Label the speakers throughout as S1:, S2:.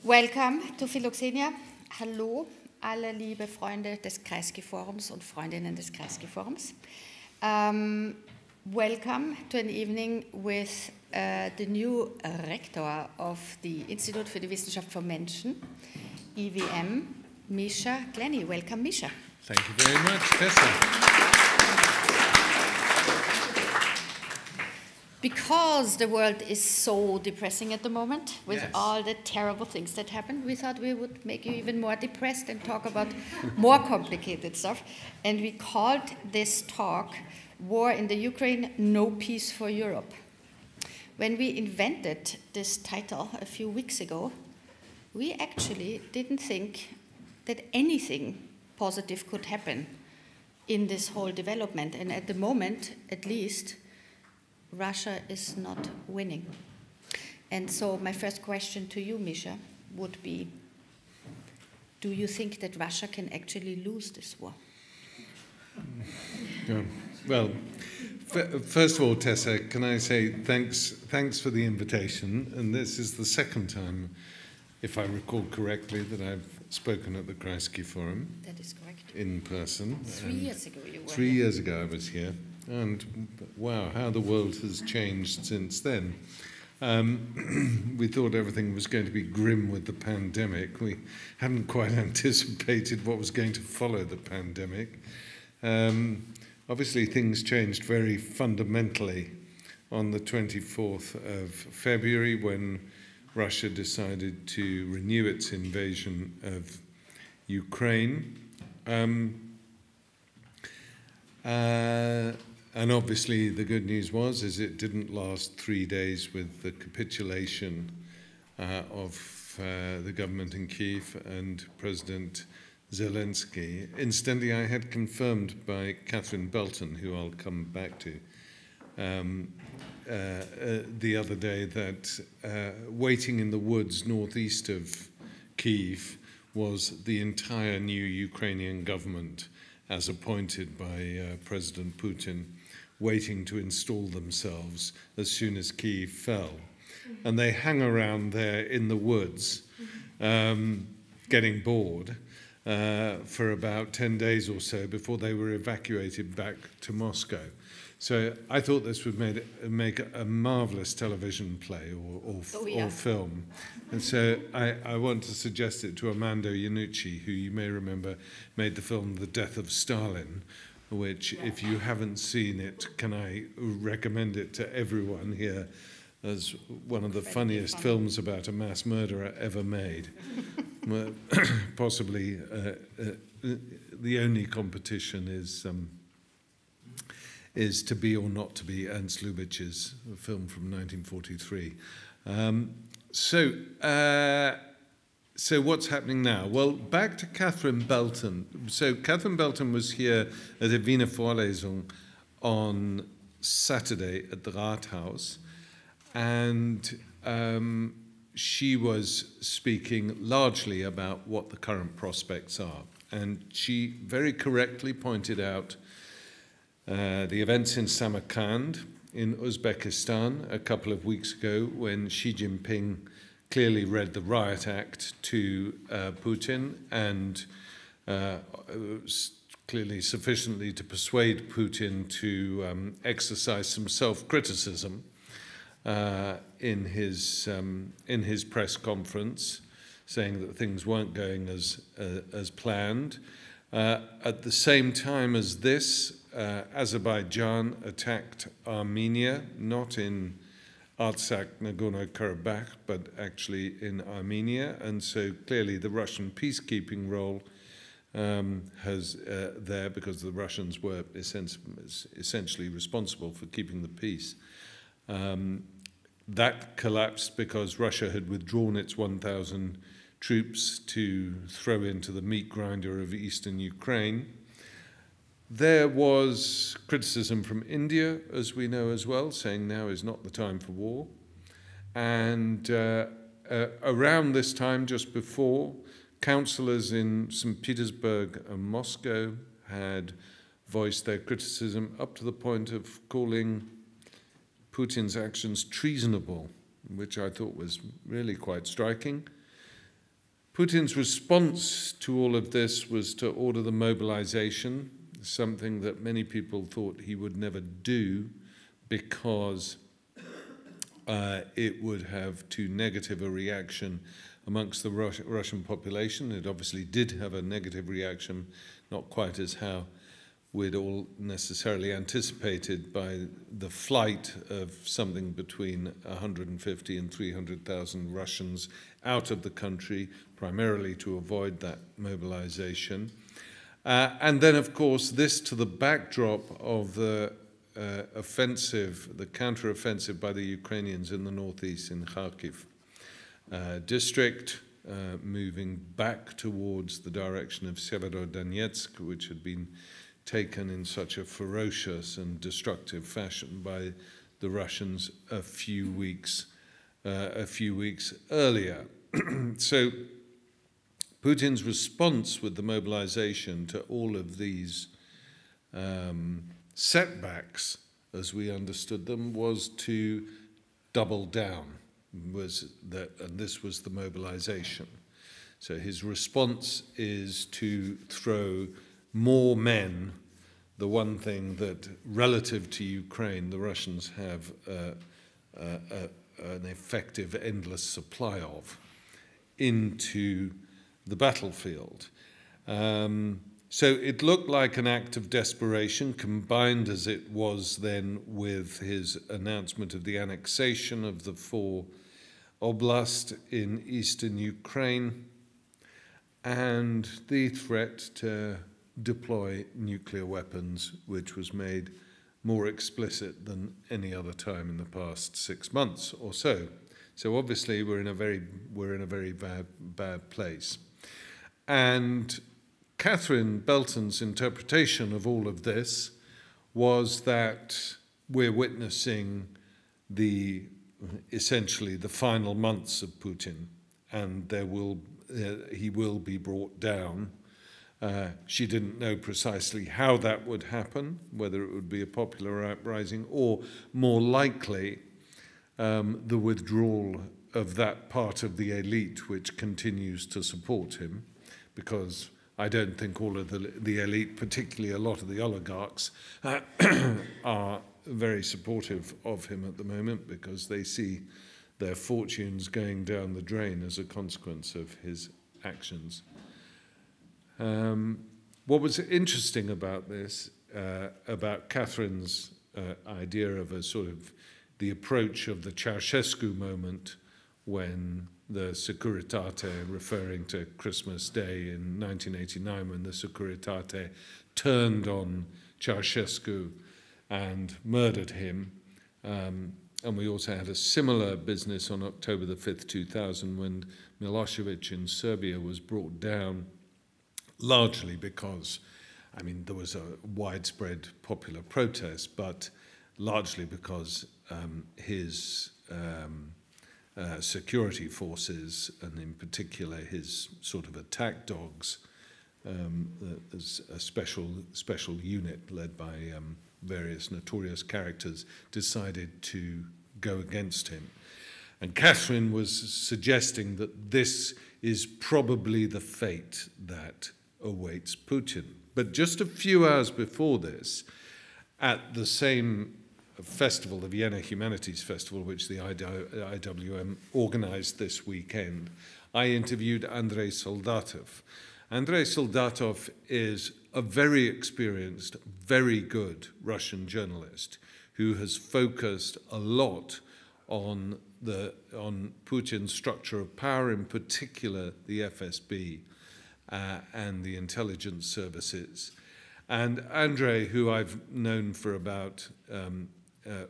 S1: Welcome to Philoxenia. Hallo, alle liebe Freunde des Kreisky-Forums und Freundinnen des Kreisky-Forums. Welcome to an evening with the new rector of the Institute für die Wissenschaft vom Menschen, IWM, Misha Glenny. Welcome, Misha.
S2: Thank you very much, Tessa.
S1: Because the world is so depressing at the moment, with
S2: Yes.
S1: all the terrible things that happen, we thought we would make you even more depressed and talk about more complicated stuff. And we called this talk, War in the Ukraine, No Peace for Europe. When we invented this title a few weeks ago, we actually didn't think that anything positive could happen in this whole development. And at the moment, at least, Russia is not winning. And so my first question to you, Misha, would be, do you think that Russia can actually lose this war?
S2: Well, first of all, Tessa, can I say thanks for the invitation. And this is the second time, if I recall correctly, that I've spoken at the Kreisky Forum.
S1: That is correct.
S2: In person.
S1: 3 years ago you were
S2: 3
S1: here.
S2: years ago I was here. And wow, how the world has changed since then. We thought everything was going to be grim with the pandemic. We hadn't quite anticipated what was going to follow the pandemic. Obviously, things changed very fundamentally on the 24th of February when Russia decided to renew its invasion of Ukraine. And obviously the good news was it didn't last 3 days with the capitulation of the government in Kiev and President Zelensky. Incidentally, I had confirmed by Catherine Belton, who I'll come back to, the other day that waiting in the woods northeast of Kiev was the entire new Ukrainian government as appointed by President Putin, waiting to install themselves as soon as Kyiv fell. And they hang around there in the woods, getting bored, for about 10 days or so before they were evacuated back to Moscow. So I thought this would make a marvelous television play or film. And so I want to suggest it to Armando Iannucci, who you may remember made the film The Death of Stalin, which, if you haven't seen it, can I recommend it to everyone here as one of the funniest films about a mass murderer ever made. Possibly the only competition is To Be or Not to Be, Ernst Lubitsch's film from 1943. So what's happening now? Well, back to Catherine Belton. So Catherine Belton was here at a Wiener Vorlesung on Saturday at the Rathaus, and she was speaking largely about what the current prospects are. And she very correctly pointed out the events in Samarkand in Uzbekistan a couple of weeks ago when Xi Jinping clearly read the Riot Act to Putin and clearly sufficiently to persuade Putin to exercise some self-criticism in his press conference, saying that things weren't going as planned. At the same time as this, Azerbaijan attacked Armenia, not in Artsakh, Nagorno-Karabakh, but actually in Armenia. And so clearly the Russian peacekeeping role has there, because the Russians were essentially responsible for keeping the peace. That collapsed because Russia had withdrawn its 1,000 troops to throw into the meat grinder of eastern Ukraine. There was criticism from India, as we know as well, saying now is not the time for war. And around this time, just before, councillors in St. Petersburg and Moscow had voiced their criticism up to the point of calling Putin's actions treasonable, which I thought was really quite striking. Putin's response to all of this was to order the mobilization, something that many people thought he would never do because it would have too negative a reaction amongst the Russian population. It obviously did have a negative reaction, not quite as how we'd all necessarily anticipated, by the flight of something between 150 and 300,000 Russians out of the country, primarily to avoid that mobilization. And then, of course, this to the backdrop of the offensive, the counter-offensive by the Ukrainians in the northeast in Kharkiv district, moving back towards the direction of Severodonetsk, which had been taken in such a ferocious and destructive fashion by the Russians a few weeks earlier. So Putin's response with the mobilization to all of these setbacks, as we understood them, was to double down, and this was the mobilization. So his response is to throw more men, the one thing that, relative to Ukraine, the Russians have an effective, endless supply of, into the battlefield. So it looked like an act of desperation, combined as it was then with his announcement of the annexation of the 4 oblasts in eastern Ukraine and the threat to deploy nuclear weapons, which was made more explicit than any other time in the past 6 months or so. So obviously we're in a very bad place. And Catherine Belton's interpretation of all of this was that we're witnessing essentially the final months of Putin, and he will be brought down. She didn't know precisely how that would happen, whether it would be a popular uprising or, more likely, the withdrawal of that part of the elite which continues to support him, because I don't think all of the elite, particularly a lot of the oligarchs, are very supportive of him at the moment, because they see their fortunes going down the drain as a consequence of his actions. What was interesting about this, about Catherine's idea of a sort of the approach of the Ceausescu moment, when the Securitate, referring to Christmas Day in 1989, when the Securitate turned on Ceausescu and murdered him. And we also had a similar business on October the 5th, 2000, when Milosevic in Serbia was brought down, largely because, I mean, there was a widespread popular protest, but largely because his security forces, and in particular his sort of attack dogs, a special unit led by various notorious characters, decided to go against him. And Catherine was suggesting that this is probably the fate that awaits Putin. But just a few hours before this, at the same festival, the Vienna Humanities Festival, which the IWM organized this weekend, I interviewed Andrei Soldatov. Andrei Soldatov is a very experienced, very good Russian journalist who has focused a lot on Putin's structure of power, in particular the FSB and the intelligence services. And Andrei, who I've known for about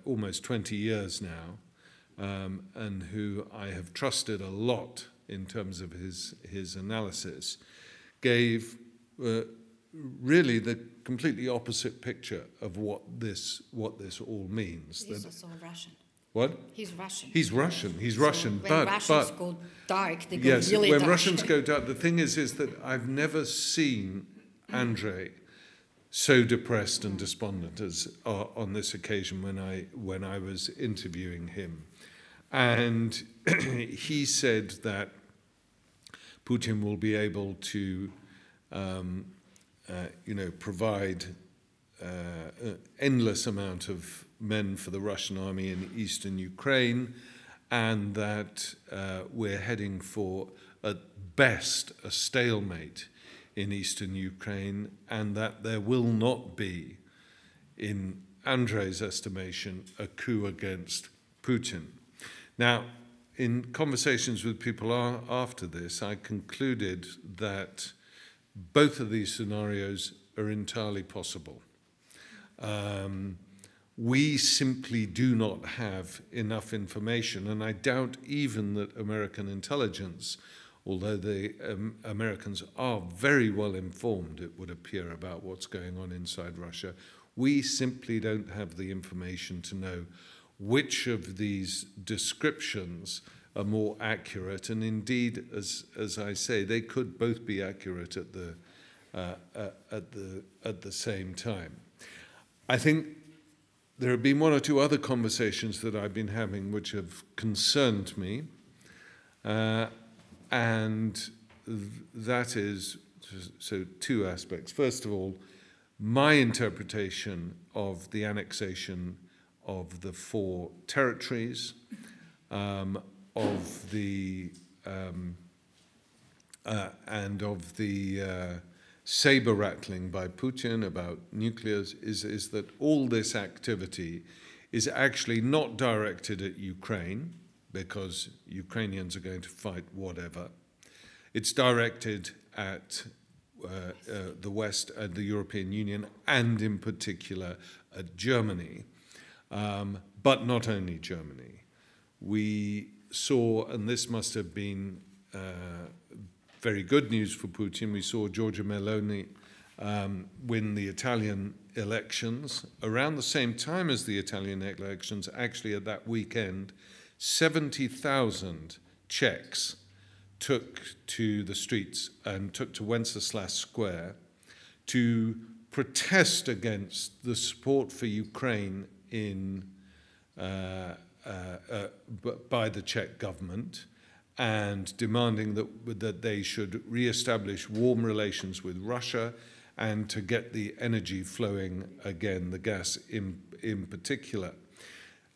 S2: almost 20 years now, and who I have trusted a lot in terms of his analysis, gave really the completely opposite picture of what this all means.
S1: He's also Russian.
S2: What?
S1: He's Russian.
S2: He's Russian. He's Russian.
S1: When Russians go dark, they go
S2: yes,
S1: really dark.
S2: Yes, when Russians go dark, the thing is that I've never seen Andrei so depressed and despondent as on this occasion when I was interviewing him. And he said that Putin will be able to, provide endless amount of men for the Russian army in eastern Ukraine, and that we're heading for, at best, a stalemate in eastern Ukraine, and that there will not be, in Andrei's estimation, a coup against Putin. Now, in conversations with people after this, I concluded that both of these scenarios are entirely possible. We simply do not have enough information, and I doubt even that American intelligence, although the Americans are very well informed, it would appear, about what's going on inside Russia, we simply don't have the information to know which of these descriptions are more accurate, and indeed, as I say, they could both be accurate at the same time. I think there have been one or two other conversations that I've been having which have concerned me, and that is, so two aspects. First of all, my interpretation of the annexation of the 4 territories, of the and of the saber rattling by Putin about nuclears is that all this activity is actually not directed at Ukraine, because Ukrainians are going to fight whatever. It's directed at the West and the European Union, and in particular at Germany, but not only Germany. We saw, and this must have been very good news for Putin, we saw Giorgia Meloni win the Italian elections. Around the same time as the Italian elections, actually at that weekend, 70,000 Czechs took to the streets and took to Wenceslas Square to protest against the support for Ukraine by the Czech government, and demanding that they should re-establish warm relations with Russia and to get the energy flowing again, the gas in particular.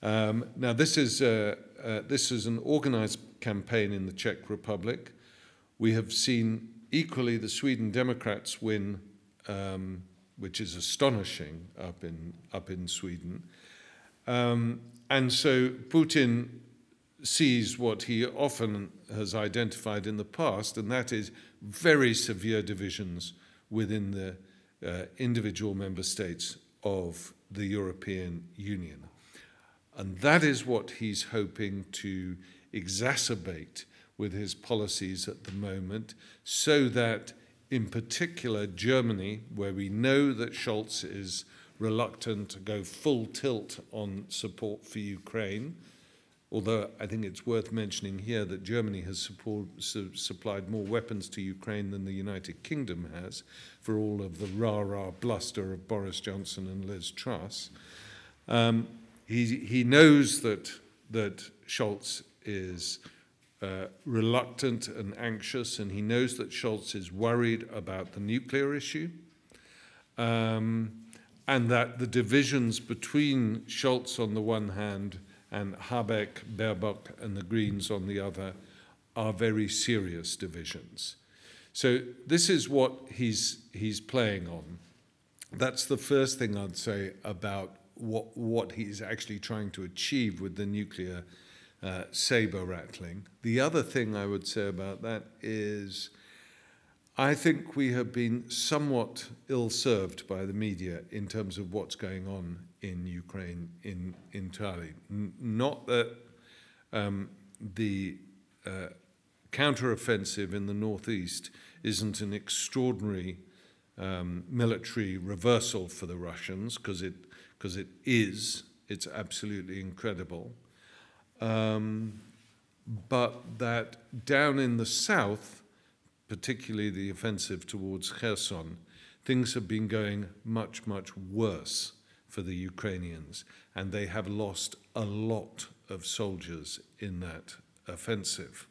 S2: Now, this is an organized campaign in the Czech Republic. We have seen equally the Sweden Democrats win, which is astonishing up in Sweden. And so Putin sees what he often has identified in the past, and that is very severe divisions within the individual member states of the European Union. And that is what he's hoping to exacerbate with his policies at the moment, so that, in particular, Germany, where we know that Scholz is reluctant to go full tilt on support for Ukraine, although I think it's worth mentioning here that Germany has supplied more weapons to Ukraine than the United Kingdom has, for all of the rah-rah bluster of Boris Johnson and Liz Truss. He knows that Scholz is reluctant and anxious, and he knows that Scholz is worried about the nuclear issue, and that the divisions between Scholz on the one hand and Habeck, Baerbock and the Greens on the other are very serious divisions. So this is what he's playing on. That's the first thing I'd say about what he's actually trying to achieve with the nuclear saber rattling. The other thing I would say about that is I think we have been somewhat ill-served by the media in terms of what's going on in Ukraine entirely. Not that the counter-offensive in the northeast isn't an extraordinary military reversal for the Russians, because it is. It's absolutely incredible. But that down in the south, particularly the offensive towards Kherson, things have been going much, much worse for the Ukrainians, and they have lost a lot of soldiers in that offensive.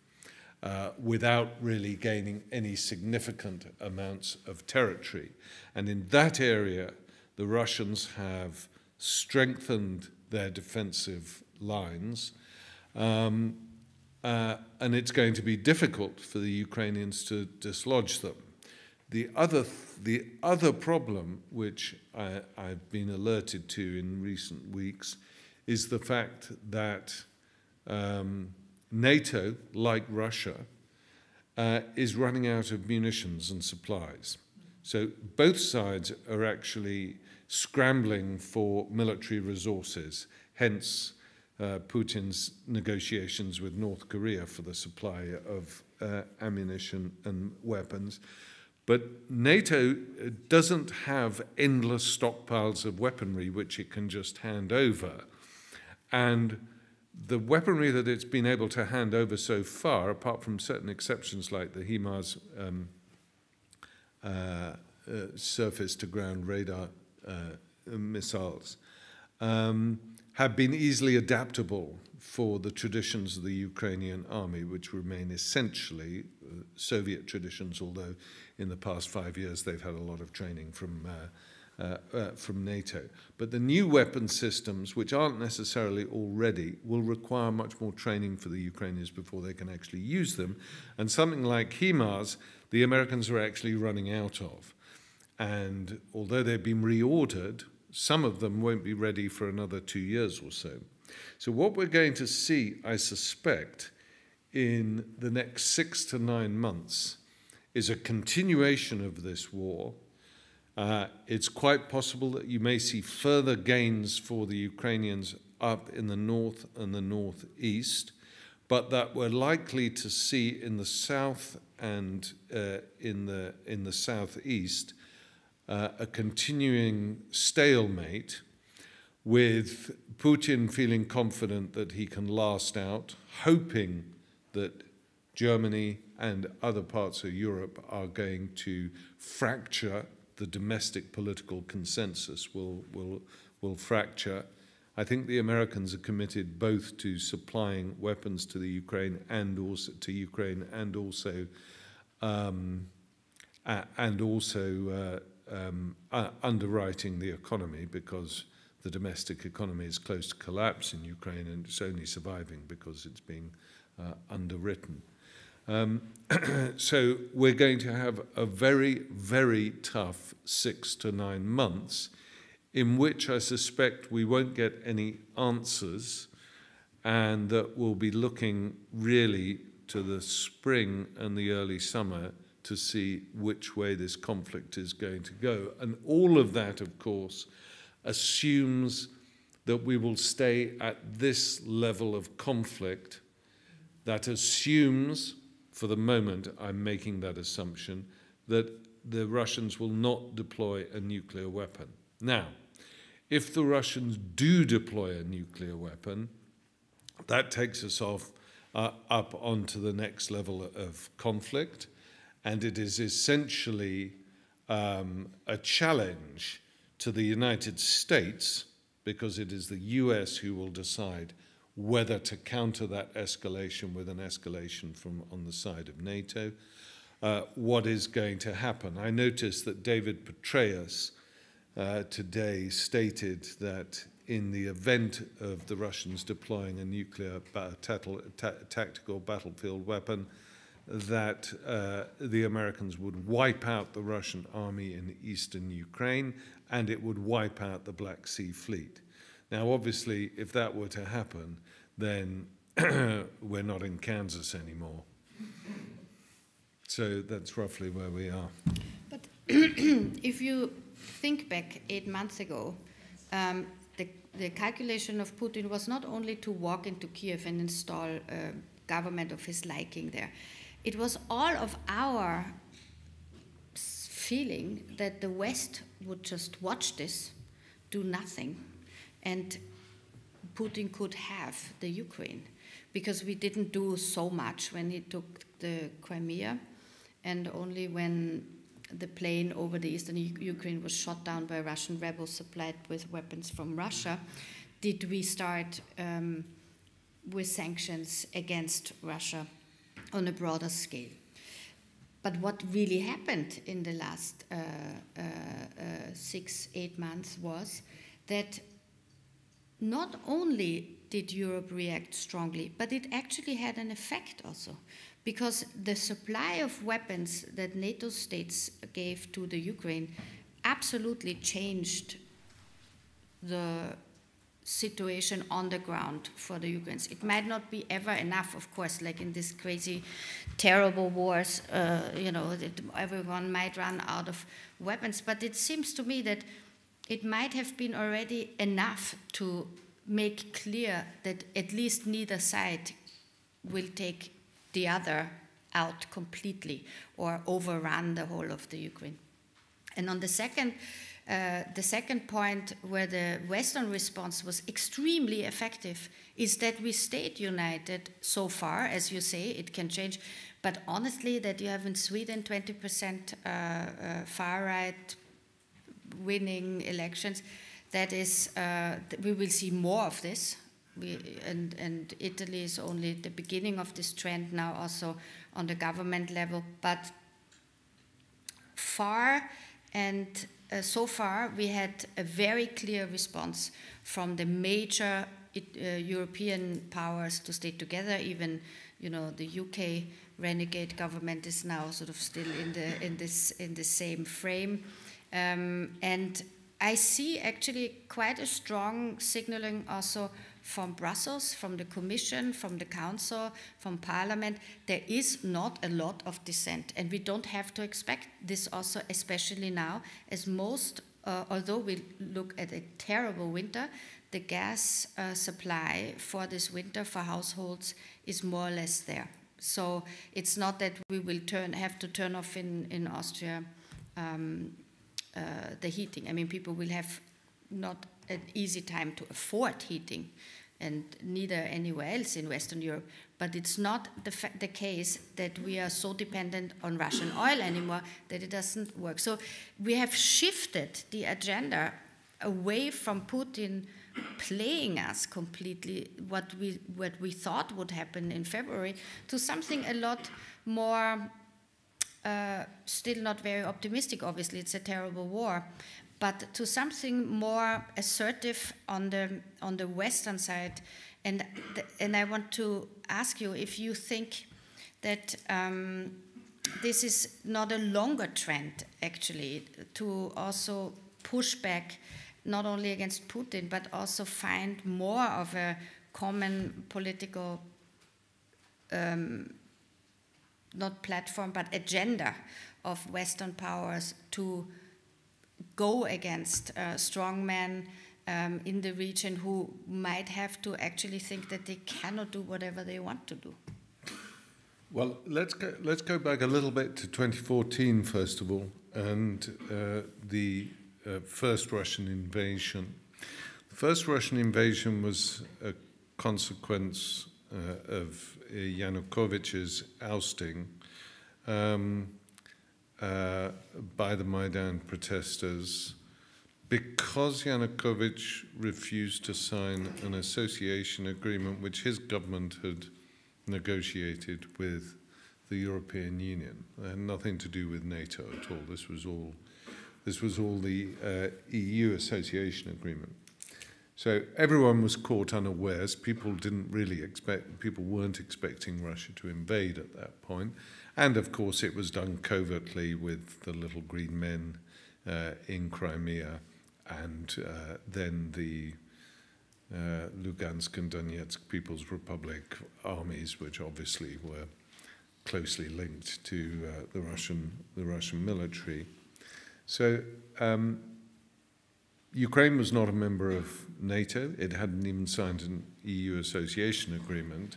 S2: without really gaining any significant amounts of territory. And in that area, the Russians have strengthened their defensive lines, and it's going to be difficult for the Ukrainians to dislodge them. The other problem, which I've been alerted to in recent weeks, is the fact that NATO, like Russia, is running out of munitions and supplies. So both sides are actually scrambling for military resources, hence Putin's negotiations with North Korea for the supply of ammunition and weapons. But NATO doesn't have endless stockpiles of weaponry which it can just hand over. And the weaponry that it's been able to hand over so far, apart from certain exceptions like the HIMARS surface-to-ground radar missiles, have been easily adaptable for the traditions of the Ukrainian army, which remain essentially Soviet traditions, although in the past 5 years they've had a lot of training from NATO. But the new weapon systems, which aren't necessarily all ready, will require much more training for the Ukrainians before they can actually use them. And something like HIMARS, the Americans are actually running out of. And although they've been reordered, some of them won't be ready for another 2 years or so. So what we're going to see, I suspect, in the next 6 to 9 months is a continuation of this war. It's quite possible that you may see further gains for the Ukrainians up in the north and the northeast, but that we're likely to see in the south and in the southeast a continuing stalemate, with Putin feeling confident that he can last out, hoping that Germany and other parts of Europe are going to fracture. The domestic political consensus will fracture. I think the Americans are committed both to supplying weapons to the Ukraine and also to Ukraine, and also underwriting the economy, because the domestic economy is close to collapse in Ukraine, and it's only surviving because it's being underwritten. So we're going to have a very, very tough 6 to 9 months in which I suspect we won't get any answers, and that we'll be looking really to the spring and the early summer to see which way this conflict is going to go. And all of that, of course, assumes that we will stay at this level of conflict. That assumes, for the moment, I'm making that assumption, that the Russians will not deploy a nuclear weapon. Now, if the Russians do deploy a nuclear weapon, that takes us up onto the next level of conflict, and it is essentially a challenge to the United States, because it is the US who will decide whether to counter that escalation with an escalation from on the side of NATO. What is going to happen? I noticed that David Petraeus today stated that in the event of the Russians deploying a nuclear tactical battlefield weapon, that the Americans would wipe out the Russian army in eastern Ukraine, and it would wipe out the Black Sea Fleet. Now, obviously, if that were to happen, then we're not in Kansas anymore. So that's roughly where we are.
S1: But if you think back 8 months ago, the calculation of Putin was not only to walk into Kiev and install a government of his liking there. It was all of our feeling that the West would just watch this, do nothing, and Putin could have the Ukraine, because we didn't do so much when he took the Crimea, and only when the plane over the eastern Ukraine was shot down by Russian rebels supplied with weapons from Russia, did we start with sanctions against Russia on a broader scale. But what really happened in the last 6-8 months was that not only did Europe react strongly, but it actually had an effect also, because the supply of weapons that NATO states gave to the Ukraine absolutely changed the situation on the ground for the Ukrainians. It might not be ever enough, of course, like in these crazy, terrible wars, everyone might run out of weapons, but it seems to me that it might have been already enough to make clear that at least neither side will take the other out completely or overrun the whole of the Ukraine. And on the second point, where the Western response was extremely effective, is that we stayed united so far. As you say, it can change, but honestly, that you have in Sweden 20% far-right winning elections, that is, we will see more of this. And Italy is only the beginning of this trend now, also on the government level, but so far, we had a very clear response from the major European powers to stay together. Even, the UK renegade government is now sort of still in the same frame, and I see actually quite a strong signaling also from Brussels, from the Commission, from the Council, from Parliament. There is not a lot of dissent, and we don't have to expect this also, especially now, as most, although we look at a terrible winter, the gas supply for this winter for households is more or less there. So it's not that we will have to turn off in Austria the heating. I mean, people will have not an easy time to afford heating, and neither anywhere else in Western Europe. But it's not the case that we are so dependent on Russian oil anymore that it doesn't work. So we have shifted the agenda away from Putin playing us completely, what we thought would happen in February, to something a lot more, still not very optimistic, obviously, it's a terrible war, but to something more assertive on the Western side. And I want to ask you if you think that this is not a longer trend, actually, to also push back not only against Putin, but also find more of a common political, not platform, but agenda of Western powers to go against strongmen in the region who might have to actually think that they cannot do whatever they want to do.
S2: Well, let's go back a little bit to 2014, first of all, and the first Russian invasion. The first Russian invasion was a consequence of Yanukovych's ousting by the Maidan protesters, because Yanukovych refused to sign an association agreement which his government had negotiated with the European Union. It had nothing to do with NATO at all. This was all the EU association agreement. So everyone was caught unawares. People weren't expecting Russia to invade at that point. And of course, it was done covertly with the little green men in Crimea, and then the Lugansk and Donetsk People's Republic armies, which obviously were closely linked to the Russian military. So Ukraine was not a member of NATO. It hadn't even signed an EU association agreement.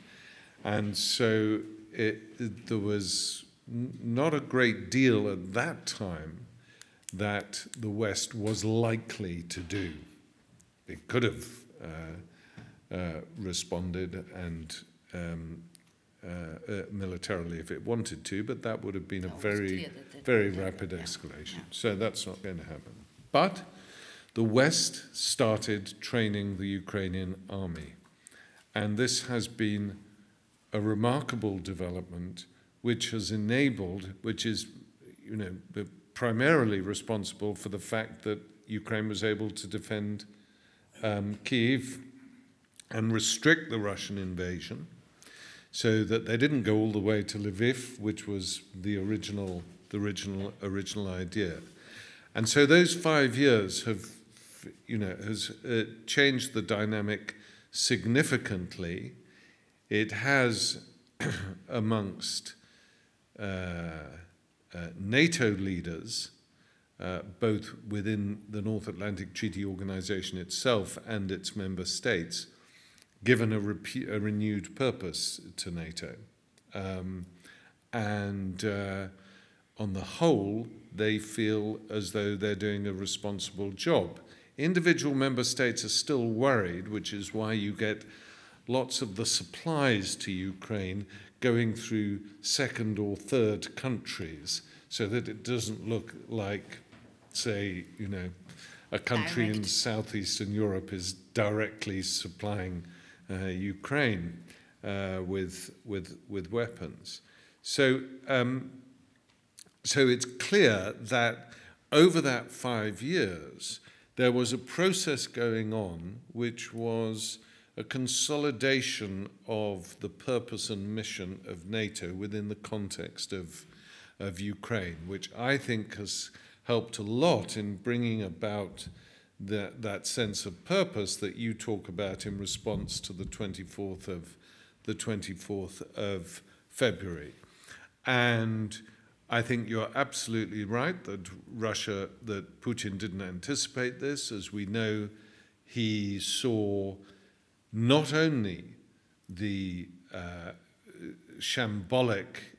S2: And so there was not a great deal at that time that the West was likely to do. It could have responded and militarily if it wanted to, but that would have been a very rapid escalation. Yeah. So that's not going to happen. But the West started training the Ukrainian army, and this has been a remarkable development which has enabled, which is, you know, primarily responsible for the fact that Ukraine was able to defend Kyiv and restrict the Russian invasion, so that they didn't go all the way to Lviv, which was the original idea. And so those 5 years have, you know, has changed the dynamic significantly. It has, amongst NATO leaders, both within the North Atlantic Treaty Organization itself and its member states, given a renewed purpose to NATO. On the whole, they feel as though they're doing a responsible job. Individual member states are still worried, which is why you get lots of the supplies to Ukraine going through second or third countries, so that it doesn't look like, say, you know, a country in southeastern Europe is directly supplying Ukraine with weapons. So it's clear that over that 5 years, there was a process going on which was a consolidation of the purpose and mission of NATO within the context of Ukraine, which I think has helped a lot in bringing about that sense of purpose that you talk about in response to the 24th of February. And I think you're absolutely right that that Putin didn't anticipate this. As we know, he saw not only the shambolic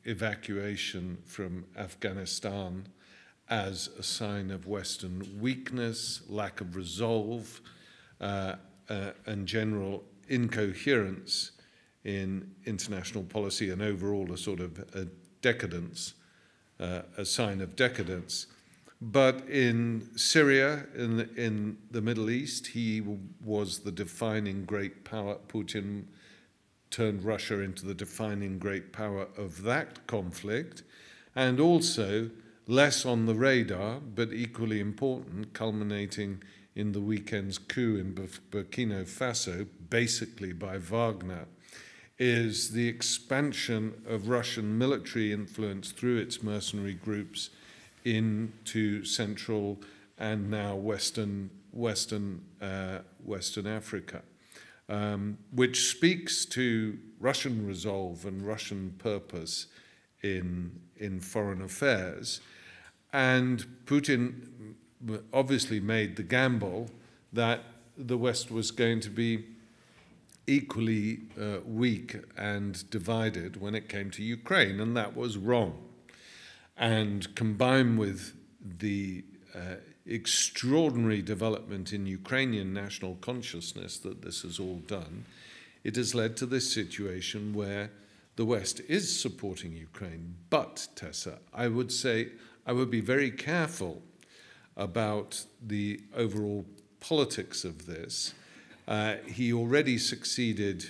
S2: evacuation from Afghanistan as a sign of Western weakness, lack of resolve, and general incoherence in international policy, and overall a sort of a decadence, a sign of decadence. But in Syria, in the Middle East, he was the defining great power. Putin turned Russia into the defining great power of that conflict, and also less on the radar, but equally important, culminating in the weekend's coup in Burkina Faso, basically by Wagner, is the expansion of Russian military influence through its mercenary groups into Central and now Western Africa, which speaks to Russian resolve and Russian purpose in foreign affairs. And Putin obviously made the gamble that the West was going to be equally weak and divided when it came to Ukraine, and that was wrong. And combined with the extraordinary development in Ukrainian national consciousness that this has all done, it has led to this situation where the West is supporting Ukraine. But, Tessa, I would say I would be very careful about the overall politics of this. He already succeeded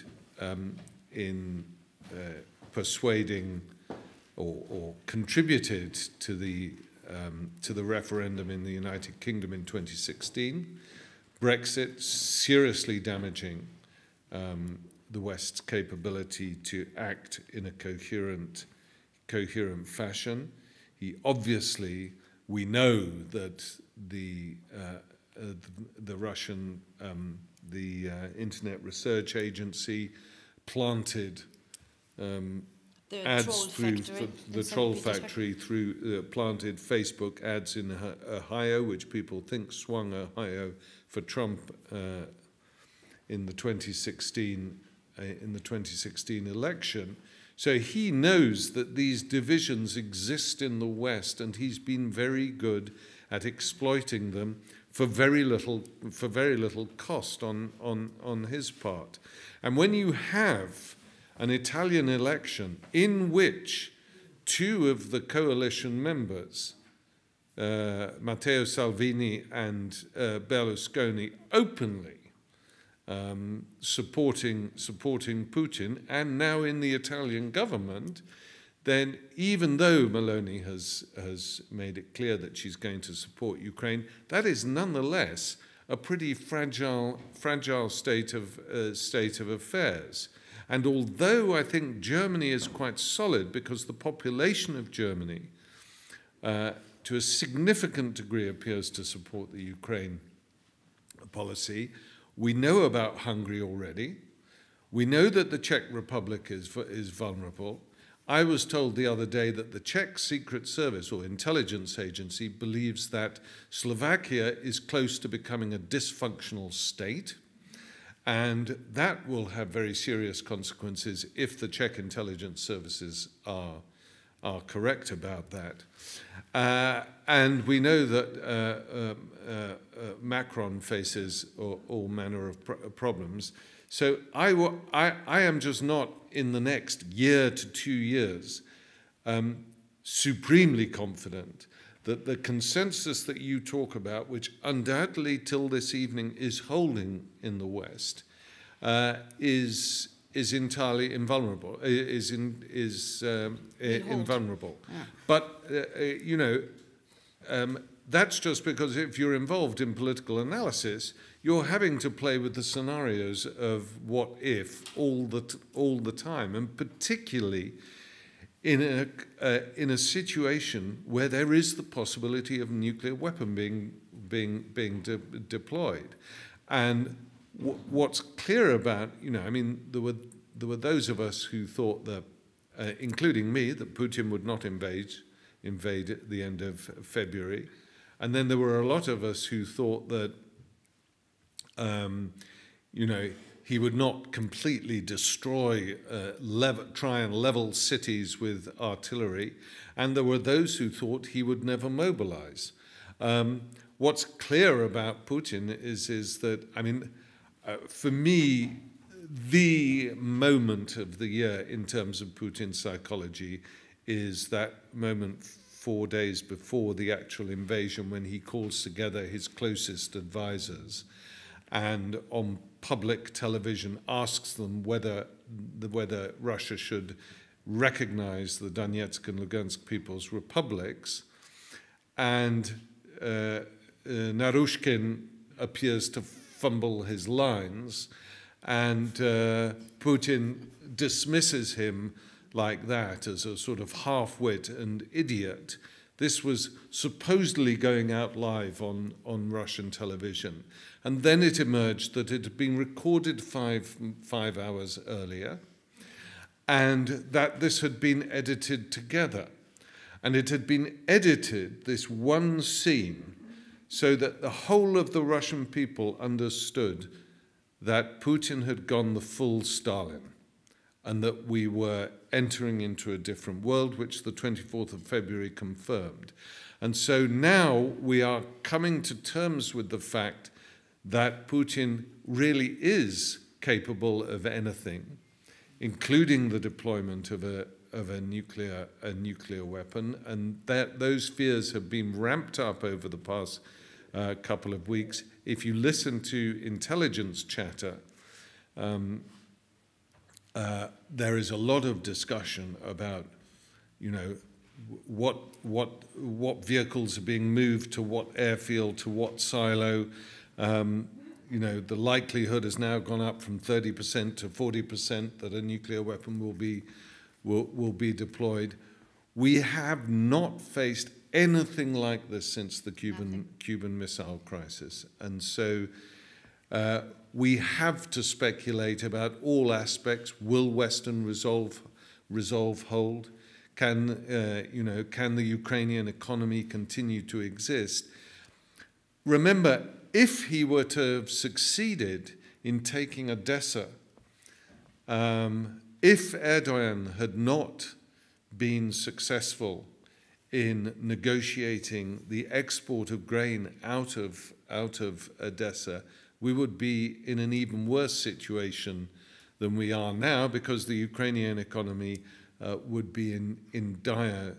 S2: in persuading or contributed to the referendum in the United Kingdom in 2016. Brexit seriously damaging the West's capability to act in a coherent fashion. He obviously, we know that the Russian, the Internet Research Agency planted ads through the Troll Factory through planted Facebook ads in Ohio, which people think swung Ohio for Trump in the 2016 election. So he knows that these divisions exist in the West, and he's been very good at exploiting them for very little cost on his part. And when you have an Italian election in which two of the coalition members, Matteo Salvini and Berlusconi, openly supporting Putin, and now in the Italian government, then even though Meloni has made it clear that she's going to support Ukraine, that is nonetheless a pretty fragile state of affairs. And although I think Germany is quite solid, because the population of Germany, to a significant degree, appears to support the Ukraine policy, we know about Hungary already. We know that the Czech Republic is vulnerable. I was told the other day that the Czech Secret Service or intelligence agency believes that Slovakia is close to becoming a dysfunctional state, and that will have very serious consequences if the Czech intelligence services are correct about that. And we know that Macron faces all manner of problems. So I am just not, in the next year to 2 years, supremely confident that the consensus that you talk about, which undoubtedly till this evening is holding in the West, is entirely invulnerable. Invulnerable. Yeah. But that's just because if you're involved in political analysis, you're having to play with the scenarios of what if all the time, and particularly in a situation where there is the possibility of a nuclear weapon being deployed. And what's clear about, there were those of us who thought that, including me, that Putin would not invade at the end of February, and then there were a lot of us who thought that he would not completely destroy, try and level cities with artillery, and there were those who thought he would never mobilize. What's clear about Putin is that, for me, the moment of the year in terms of Putin's psychology is that moment 4 days before the actual invasion, when he calls together his closest advisors and on public television asks them whether Russia should recognize the Donetsk and Lugansk People's Republics. And Narushkin appears to fumble his lines, and Putin dismisses him like that as a sort of half-wit and idiot. This was supposedly going out live on Russian television. And then it emerged that it had been recorded five hours earlier, and that this had been edited together. And it had been edited, this one scene, so that the whole of the Russian people understood that Putin had gone the full Stalin, and that we were entering into a different world, which the 24th of February confirmed. And so now we are coming to terms with the fact that Putin really is capable of anything, including the deployment of a nuclear weapon, and that those fears have been ramped up over the past couple of weeks. If you listen to intelligence chatter, there is a lot of discussion about, what vehicles are being moved to what airfield, to what silo. The likelihood has now gone up from 30% to 40% that a nuclear weapon will be deployed. We have not faced anything like this since the Cuban Missile Crisis, and so we have to speculate about all aspects. Will Western resolve hold? Can the Ukrainian economy continue to exist? Remember, if he were to have succeeded in taking Odessa, if Erdogan had not been successful in negotiating the export of grain out of Odessa, we would be in an even worse situation than we are now, because the Ukrainian economy would be in dire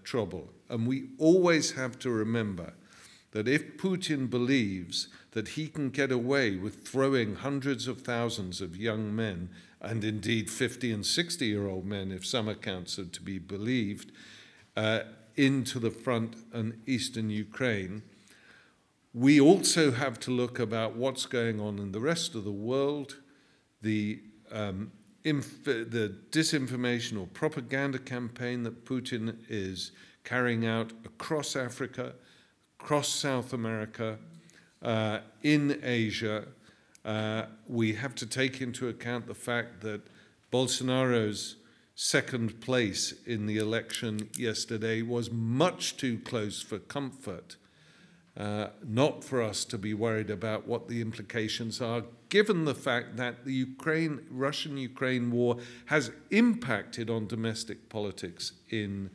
S2: trouble. And we always have to remember that if Putin believes that he can get away with throwing hundreds of thousands of young men, and indeed 50 and 60-year-old men, if some accounts are to be believed, into the front and eastern Ukraine, we also have to look about what's going on in the rest of the world, the disinformation or propaganda campaign that Putin is carrying out across Africa, across South America, in Asia. We have to take into account the fact that Bolsonaro's second place in the election yesterday was much too close for comfort, not for us to be worried about what the implications are, given the fact that the Russian-Ukraine war has impacted on domestic politics in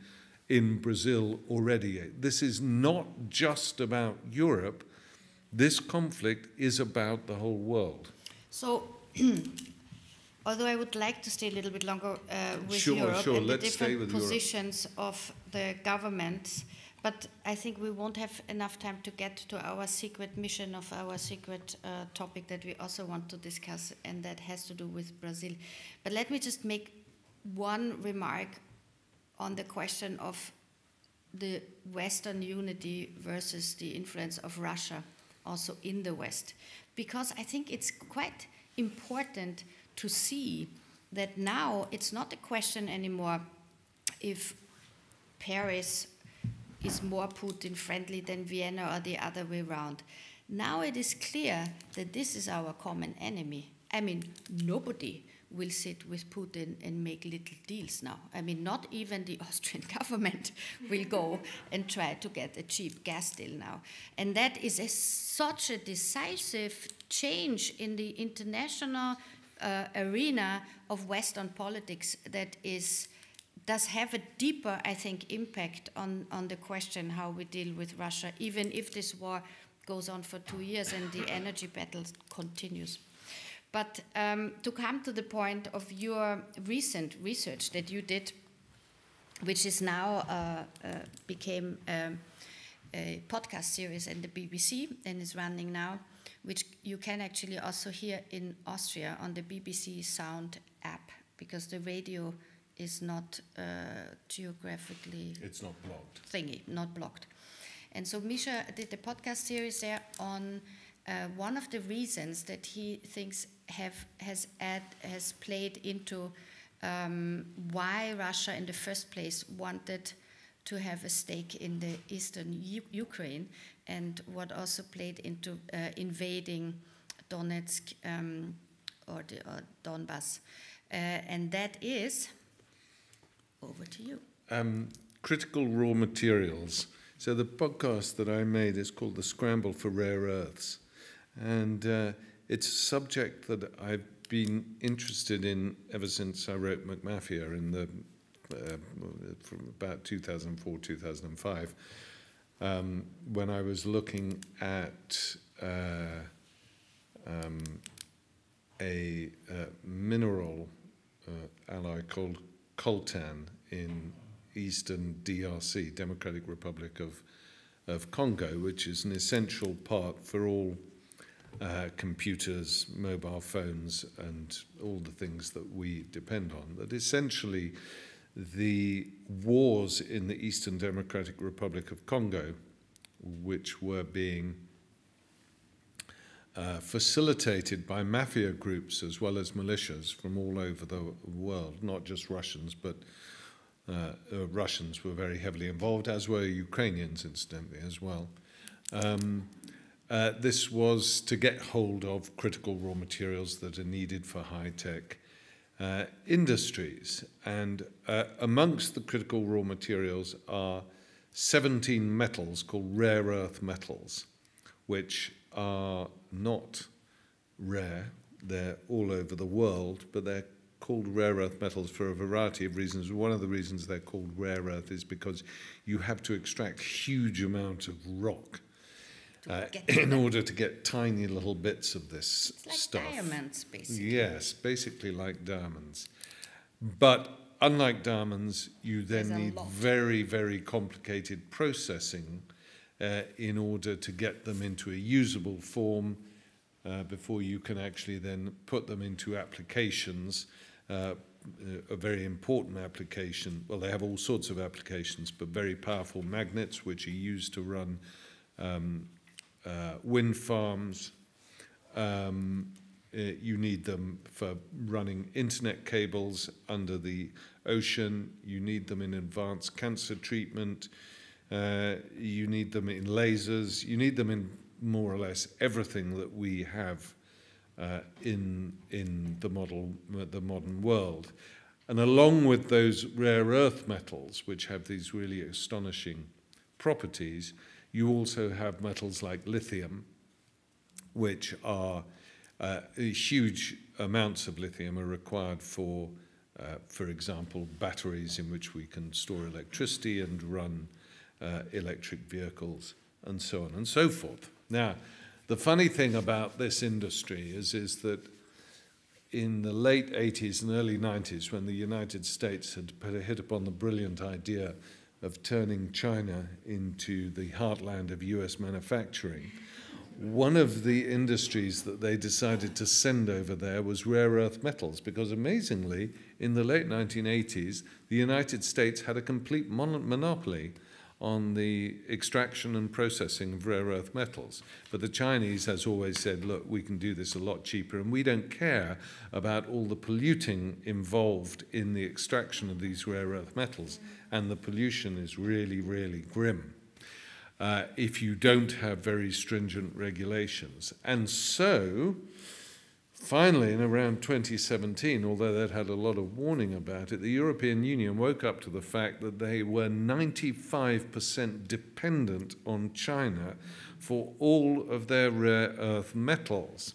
S2: Brazil already. This is not just about Europe. This conflict is about the whole world.
S1: So, although I would like to stay a little bit longer with Europe and the different positions of the governments, but I think we won't have enough time to get to our secret mission of our secret topic that we also want to discuss, and that has to do with Brazil. But let me just make one remark on the question of the Western unity versus the influence of Russia also in the West. Because I think it's quite important to see that now it's not a question anymore if Paris is more Putin friendly than Vienna or the other way around. Now it is clear that this is our common enemy. I mean, nobody will sit with Putin and make little deals now. I mean, not even the Austrian government will go and try to get a cheap gas deal now. And that is such a decisive change in the international arena of Western politics that does have a deeper, I think, impact on the question how we deal with Russia, even if this war goes on for 2 years and the energy battle continues. But to come to the point of your recent research that you did, which is now became a podcast series in the BBC and is running now, which you can actually also hear in Austria on the BBC Sound app, because the radio is not geographically...
S2: It's not blocked.
S1: Thingy, not blocked. And so Misha did a podcast series there on one of the reasons that he thinks has played into why Russia in the first place wanted to have a stake in the eastern Ukraine, and what also played into invading Donetsk or Donbass. And that is, over to you.
S2: Critical raw materials. So the podcast that I made is called The Scramble for Rare Earths. And it's a subject that I've been interested in ever since I wrote McMafia in the from about 2004, 2005, when I was looking at a mineral alloy called coltan in eastern DRC, Democratic Republic of Congo, which is an essential part for all computers, mobile phones, and all the things that we depend on. That essentially the wars in the Eastern Democratic Republic of Congo, which were being facilitated by mafia groups as well as militias from all over the world, not just Russians, but Russians were very heavily involved, as were Ukrainians, incidentally, as well. This was to get hold of critical raw materials that are needed for high-tech industries. And amongst the critical raw materials are 17 metals called rare earth metals, which are not rare. They're all over the world, but they're called rare earth metals for a variety of reasons. One of the reasons they're called rare earth is because you have to extract huge amounts of rock in order to get tiny little bits of this stuff.
S1: Like diamonds, basically.
S2: Yes, basically like diamonds. But unlike diamonds, you then need very, very complicated processing in order to get them into a usable form before you can actually then put them into applications. A very important application, well, they have all sorts of applications, but very powerful magnets which are used to run wind farms. You need them for running internet cables under the ocean. You need them in advanced cancer treatment. You need them in lasers. You need them in more or less everything that we have in the modern world. And along with those rare earth metals, which have these really astonishing properties, you also have metals like lithium, which are huge amounts of lithium are required for example, batteries in which we can store electricity and run electric vehicles and so on and so forth. Now, the funny thing about this industry is that in the late 80s and early 90s, when the United States had hit upon the brilliant idea of turning China into the heartland of US manufacturing, one of the industries that they decided to send over there was rare earth metals, because amazingly, in the late 1980s, the United States had a complete monopoly on the extraction and processing of rare earth metals. But the Chinese has always said, look, we can do this a lot cheaper, and we don't care about all the polluting involved in the extraction of these rare earth metals. And the pollution is really, really grim if you don't have very stringent regulations. And so, finally, in around 2017, although they'd had a lot of warning about it, the European Union woke up to the fact that they were 95% dependent on China for all of their rare earth metals.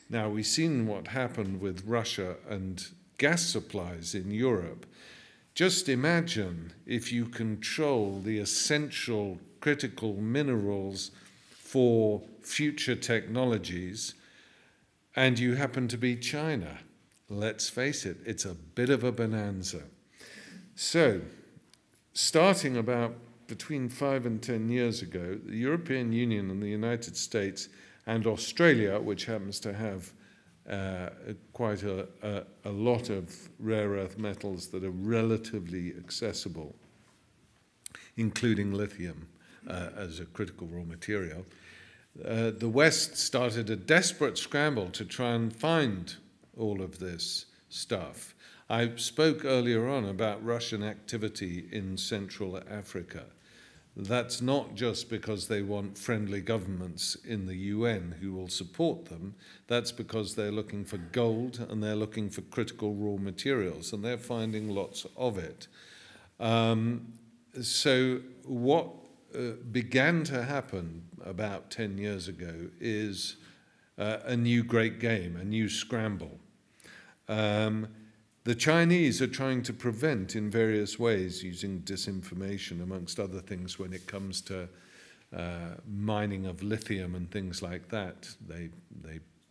S2: Now, we've seen what happened with Russia and gas supplies in Europe. Just imagine if you control the essential critical minerals for future technologies, and you happen to be China. Let's face it, it's a bit of a bonanza. So, starting about between 5 and 10 years ago, the European Union and the United States and Australia, which happens to have quite a lot of rare earth metals that are relatively accessible, including lithium as a critical raw material, the West started a desperate scramble to try and find all of this stuff. I spoke earlier on about Russian activity in Central Africa. That's not just because they want friendly governments in the UN who will support them. That's because they're looking for gold and they're looking for critical raw materials, and they're finding lots of it. So what began to happen about 10 years ago is a new great game, a new scramble. The Chinese are trying to prevent in various ways, using disinformation amongst other things, when it comes to mining of lithium and things like that. They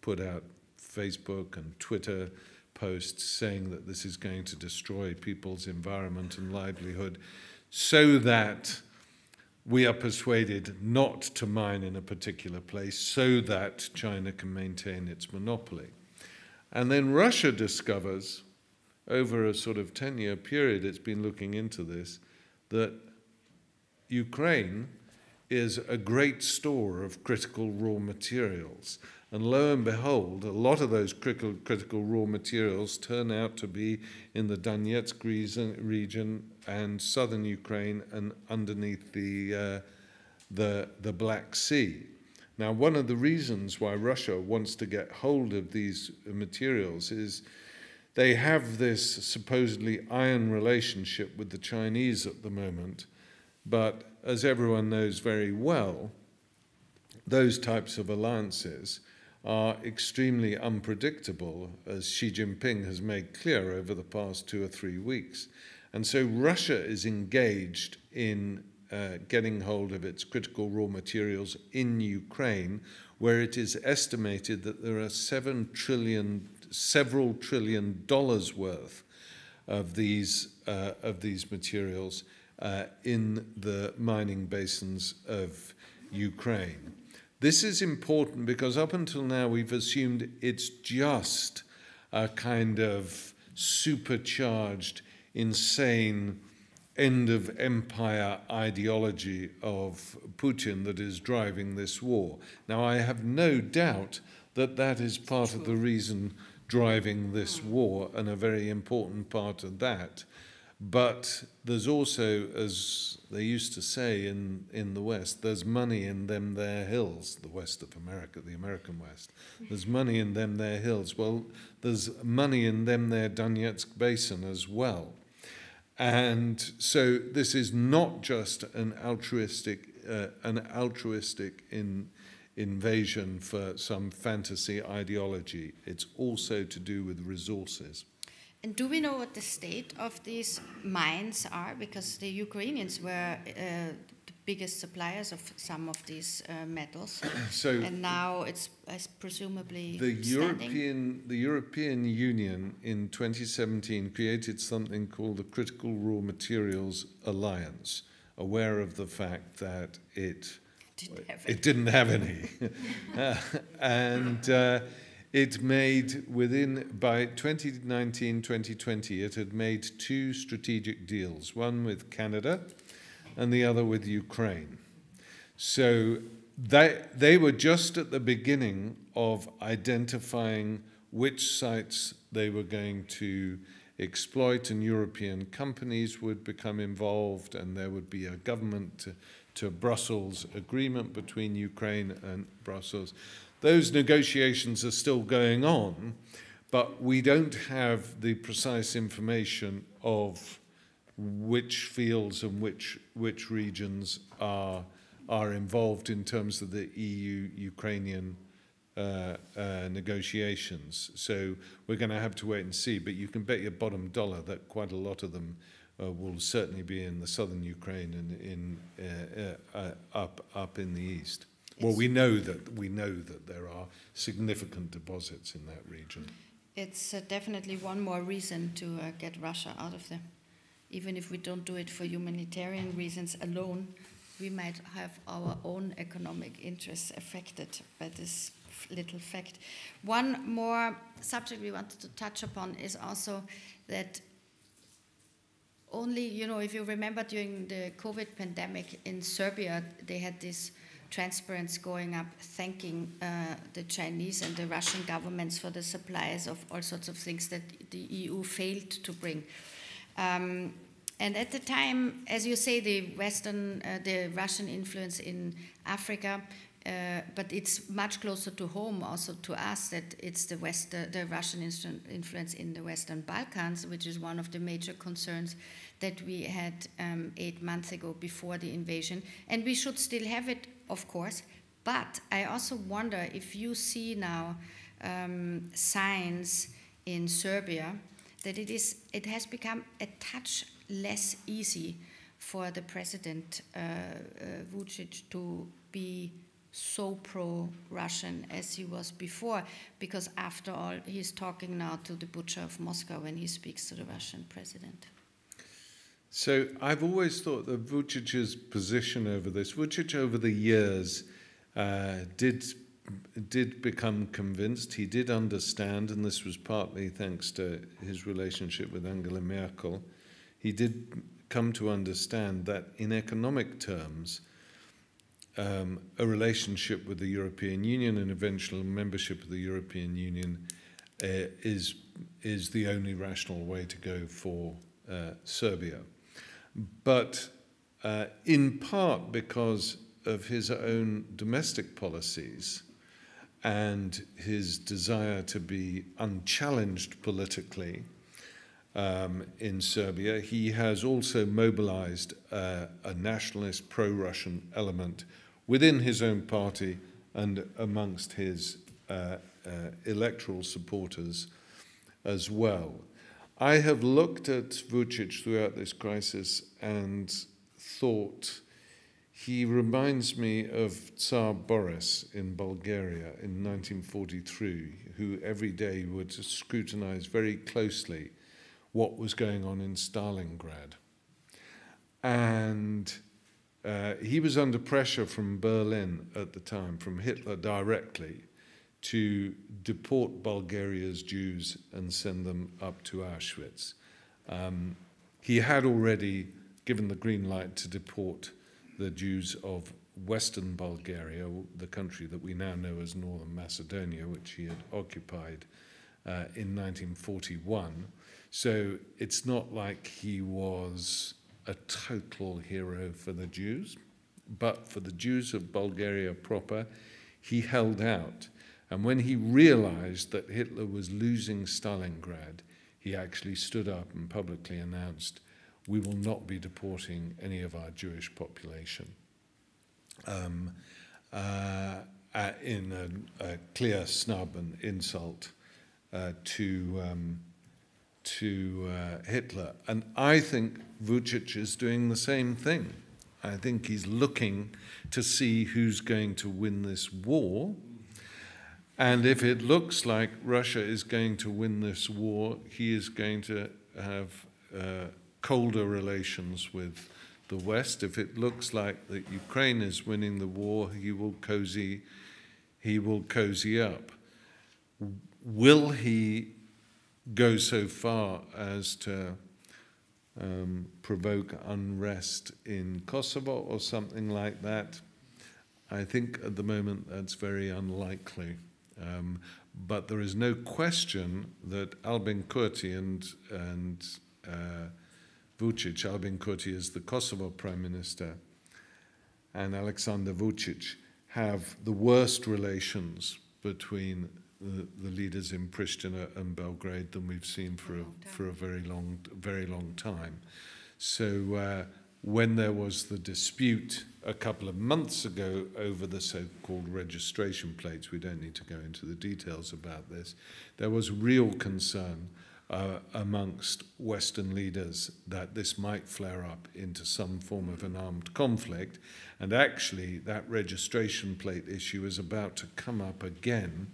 S2: put out Facebook and Twitter posts saying that this is going to destroy people's environment and livelihood, so that we are persuaded not to mine in a particular place, so that China can maintain its monopoly. And then Russia discovers, over a sort of 10-year period it's been looking into this, that Ukraine is a great store of critical raw materials. And lo and behold, a lot of those critical raw materials turn out to be in the Donetsk region and southern Ukraine and underneath the Black Sea. Now, one of the reasons why Russia wants to get hold of these materials is they have this supposedly iron relationship with the Chinese at the moment, but as everyone knows very well, those types of alliances are extremely unpredictable, as Xi Jinping has made clear over the past 2 or 3 weeks. And so Russia is engaged in getting hold of its critical raw materials in Ukraine, where it is estimated that there are several trillion dollars worth of these materials, in the mining basins of Ukraine. This is important because up until now we've assumed it's just a kind of supercharged, insane end of empire ideology of Putin that is driving this war. Now, I have no doubt that that is part of the reason driving this war, and a very important part of that. But there's also, as they used to say in the West, there's money in them there hills, the West of America, the American West. There's money in them there hills. Well, there's money in them there Donetsk basin as well. And so this is not just an altruistic invasion for some fantasy ideology. It's also to do with resources.
S1: And do we know what the state of these mines are? Because the Ukrainians were the biggest suppliers of some of these metals, and now it's presumably
S2: the European Union in 2017 created something called the Critical Raw Materials Alliance, aware of the fact that it didn't have any, and. It made by 2019-2020, it had made 2 strategic deals, one with Canada and the other with Ukraine. So they were just at the beginning of identifying which sites they were going to exploit, and European companies would become involved, and there would be a government to Brussels agreement between Ukraine and Brussels. Those negotiations are still going on, but we don't have the precise information of which fields and which regions are involved in terms of the EU-Ukrainian negotiations. So we're going to have to wait and see, but you can bet your bottom dollar that quite a lot of them will certainly be in the southern Ukraine and up in the east. Well, we know that there are significant deposits in that region.
S1: It's definitely one more reason to get Russia out of there. Even if we don't do it for humanitarian reasons alone, we might have our own economic interests affected by this little fact. One more subject we wanted to touch upon is also that only, if you remember during the COVID pandemic in Serbia, they had this transparency going up thanking the Chinese and the Russian governments for the supplies of all sorts of things that the EU failed to bring. And at the time, as you say, the Russian influence in Africa, but it's much closer to home also to us, that it's the Russian influence in the Western Balkans, which is one of the major concerns that we had 8 months ago before the invasion. And we should still have it, of course, but I also wonder if you see now signs in Serbia that it has become a touch less easy for the president Vučić to be so pro-Russian as he was before, because after all, he's talking now to the butcher of Moscow when he speaks to the Russian president.
S2: So I've always thought that Vučić's position over this, Vučić over the years did become convinced, he did understand, and this was partly thanks to his relationship with Angela Merkel, he did come to understand that in economic terms, a relationship with the European Union and eventual membership of the European Union is the only rational way to go for Serbia. But in part because of his own domestic policies and his desire to be unchallenged politically in Serbia, he has also mobilized a nationalist pro-Russian element within his own party and amongst his electoral supporters as well. I have looked at Vučić throughout this crisis and thought he reminds me of Tsar Boris in Bulgaria in 1943, who every day would scrutinize very closely what was going on in Stalingrad. And he was under pressure from Berlin at the time, from Hitler directly, to deport Bulgaria's Jews and send them up to Auschwitz. He had already given the green light to deport the Jews of Western Bulgaria, the country that we now know as Northern Macedonia, which he had occupied in 1941. So it's not like he was a total hero for the Jews, but for the Jews of Bulgaria proper, he held out. And when he realized that Hitler was losing Stalingrad, he actually stood up and publicly announced, "We will not be deporting any of our Jewish population," in a clear snub and insult to Hitler. And I think Vučić is doing the same thing. I think he's looking to see who's going to win this war. And if it looks like Russia is going to win this war, he is going to have colder relations with the West. If it looks like that Ukraine is winning the war, he will cozy up. Will he go so far as to provoke unrest in Kosovo or something like that? I think at the moment that's very unlikely. But there is no question that Albin Kurti and Vučić, Albin Kurti is the Kosovo Prime Minister, and Aleksandar Vučić have the worst relations between the leaders in Pristina and Belgrade than we've seen for a very long time. So when there was the dispute a couple of months ago over the so-called registration plates, we don't need to go into the details about this, there was real concern amongst Western leaders that this might flare up into some form of an armed conflict. And actually, that registration plate issue is about to come up again.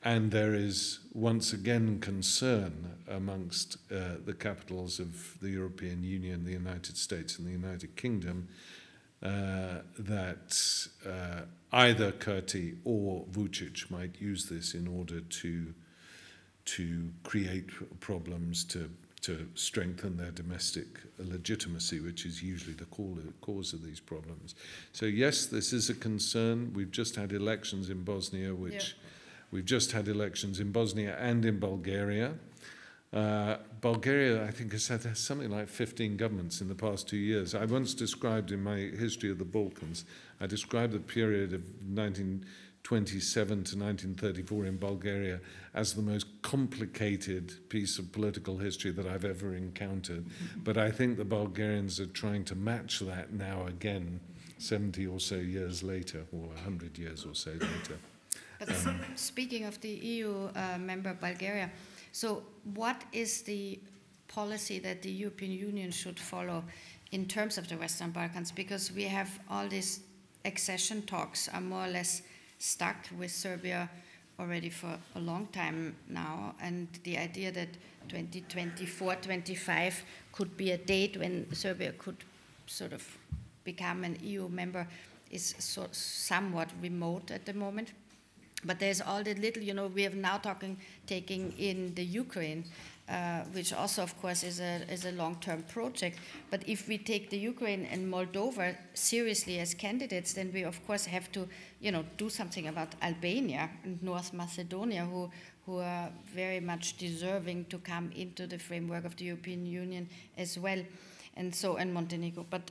S2: And there is once again concern amongst the capitals of the European Union, the United States and the United Kingdom, that either Kurti or Vučić might use this in order to create problems, to strengthen their domestic legitimacy, which is usually the cause of these problems. So yes, this is a concern. We've just had elections in Bosnia, We've just had elections in Bosnia and in Bulgaria. Bulgaria, I think, has had something like 15 governments in the past 2 years. I once described in my history of the Balkans, I described the period of 1927 to 1934 in Bulgaria as the most complicated piece of political history that I've ever encountered. But I think the Bulgarians are trying to match that now again, 70 or so years later, or 100 years or so later.
S1: But speaking of the EU member Bulgaria, so what is the policy that the European Union should follow in terms of the Western Balkans? Because we have all these accession talks are more or less stuck with Serbia already for a long time now, and the idea that 2024-25 could be a date when Serbia could sort of become an EU member is somewhat remote at the moment. But there's all the little, we are now taking in the Ukraine, which also, of course, is a long-term project. But if we take the Ukraine and Moldova seriously as candidates, then we, of course, have to, do something about Albania and North Macedonia, who are very much deserving to come into the framework of the European Union as well, and Montenegro. But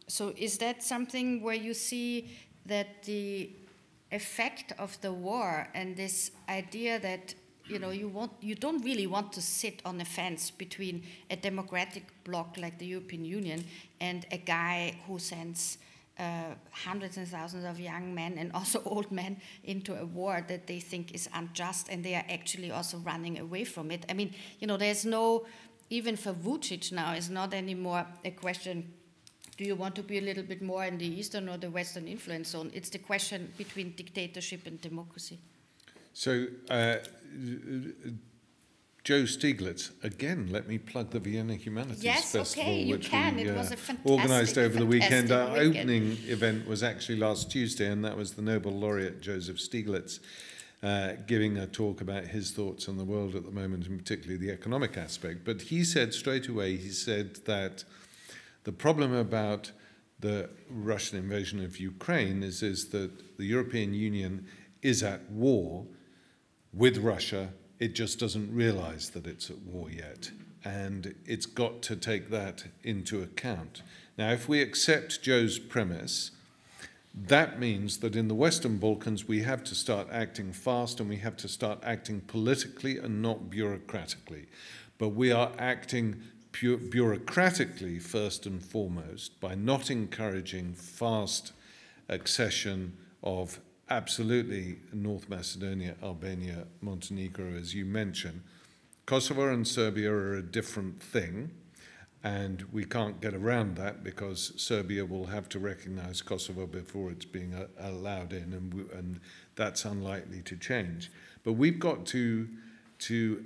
S1: so is that something where you see that the effect of the war and this idea that you don't really want to sit on a fence between a democratic bloc like the European Union and a guy who sends hundreds and thousands of young men and also old men into a war that they think is unjust, and they are actually also running away from it. I mean, there's no, even for Vučić now, it's not anymore a question, do you want to be a little bit more in the Eastern or the Western influence zone? It's the question between dictatorship and democracy.
S2: So Joe Stiglitz, again, let me plug the Vienna Humanities Festival,
S1: okay,
S2: which
S1: we
S2: it
S1: was a
S2: organised over the weekend. Our
S1: weekend.
S2: opening event was actually last Tuesday, and that was the Nobel laureate Joseph Stiglitz giving a talk about his thoughts on the world at the moment, and particularly the economic aspect. But he said straight away, he said that the problem about the Russian invasion of Ukraine is that the European Union is at war with Russia. It just doesn't realize that it's at war yet, and it's got to take that into account. Now, if we accept Joe's premise, that means that in the Western Balkans we have to start acting fast, and we have to start acting politically and not bureaucratically. But we are acting bureaucratically first and foremost by not encouraging fast accession of absolutely North Macedonia, Albania, Montenegro, as you mentioned. Kosovo and Serbia are a different thing, and we can't get around that because Serbia will have to recognize Kosovo before it's being allowed in, and that's unlikely to change. But we've got to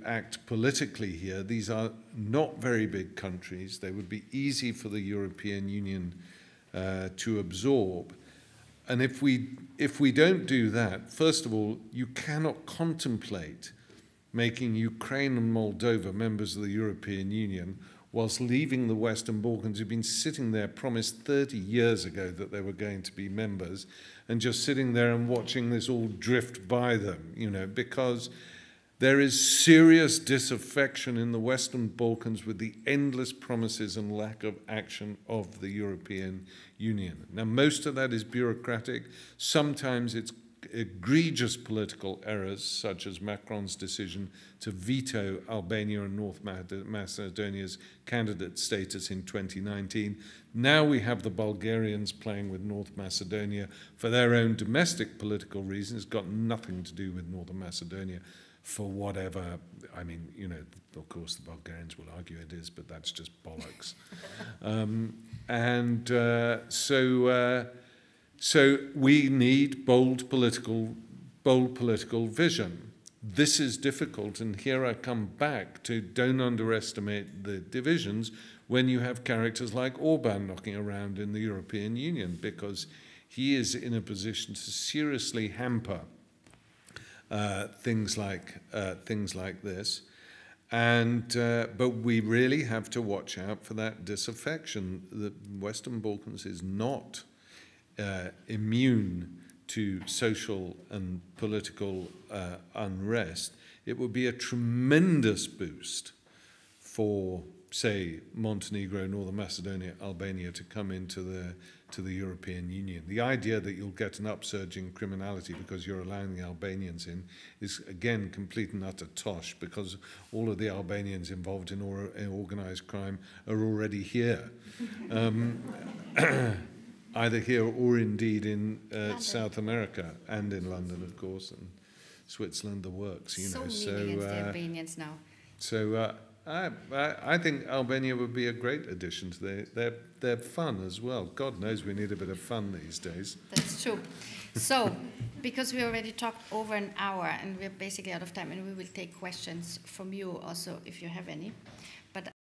S2: act politically here. These are not very big countries. They would be easy for the European Union to absorb. And if we don't do that, first of all, you cannot contemplate making Ukraine and Moldova members of the European Union whilst leaving the Western Balkans, who've been sitting there, promised 30 years ago that they were going to be members, and just sitting there and watching this all drift by them, you know, because there is serious disaffection in the Western Balkans with the endless promises and lack of action of the European Union. Now, most of that is bureaucratic. Sometimes it's egregious political errors, such as Macron's decision to veto Albania and North Macedonia's candidate status in 2019. Now we have the Bulgarians playing with North Macedonia for their own domestic political reasons. It's got nothing to do with Northern Macedonia. For whatever, I mean, you know, of course the Bulgarians will argue it is, but that's just bollocks. So we need bold political vision. This is difficult, and here I come back to don't underestimate the divisions when you have characters like Orban knocking around in the European Union, because he is in a position to seriously hamper things like this, but we really have to watch out for that disaffection. The Western Balkans is not immune to social and political unrest. It would be a tremendous boost for, say, Montenegro, Northern Macedonia, Albania to come into the European Union. The idea that you'll get an upsurge in criminality because you're allowing the Albanians in is, again, complete and utter tosh, because all of the Albanians involved in organized crime are already here. Either here or indeed in South America, and in London, of course, and Switzerland, the works, you know.
S1: So many against the Albanians now.
S2: So I think Albania would be a great addition to their fun as well. God knows we need a bit of fun these days.
S1: That's true. So, because we already talked over an hour and we're basically out of time, and we will take questions from you also if you have any. But